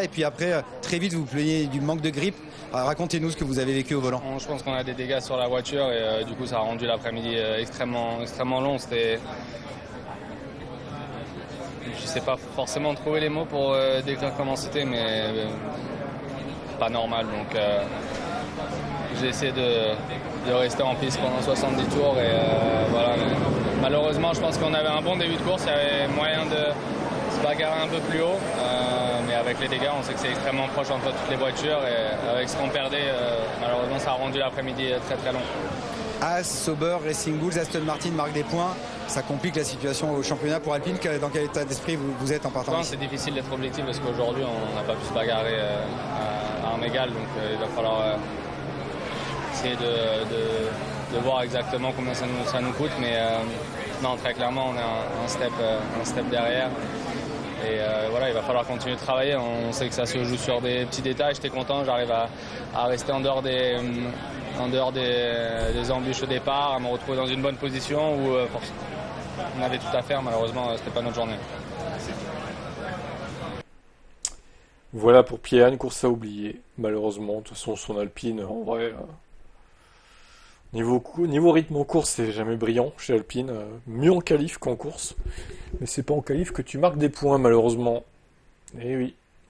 Et puis après, très vite, vous vous plaignez du manque de grippe. Racontez-nous ce que vous avez vécu au volant. Je pense qu'on a des dégâts sur la voiture et du coup ça a rendu l'après-midi extrêmement long. Je ne sais pas forcément trouver les mots pour décrire comment c'était, mais pas normal. Donc j'ai essayé de rester en piste pendant 70 tours et voilà. Mais malheureusement, je pense qu'on avait un bon début de course. Il y avait moyen de se bagarrer un peu plus haut. Mais avec les dégâts, on sait que c'est extrêmement proche entre toutes les voitures et avec ce qu'on perdait, malheureusement, ça a rendu l'après-midi très long. Haas, Sauber, Racing Bulls, Aston Martin marquent des points. Ça complique la situation au championnat pour Alpine. Dans quel état d'esprit vous êtes en partant? Je pense que c'est difficile d'être objectif parce qu'aujourd'hui, on n'a pas pu se bagarrer à armes égales. Donc il va falloir essayer de voir exactement combien ça nous coûte. Mais non, très clairement, on est un step derrière. Et voilà, il va falloir continuer de travailler. On sait que ça se joue sur des petits détails. J'étais content, j'arrive à rester en dehors des embûches au départ, à me retrouver dans une bonne position où on avait tout à faire. Malheureusement, c'était pas notre journée. Voilà pour Pierre, une course à oublier. Malheureusement, de toute façon, son Alpine, en vrai, niveau rythme en course, c'est jamais brillant chez Alpine. Mieux en qualif qu'en course. Mais c'est pas en qualif que tu marques des points, malheureusement. Eh oui.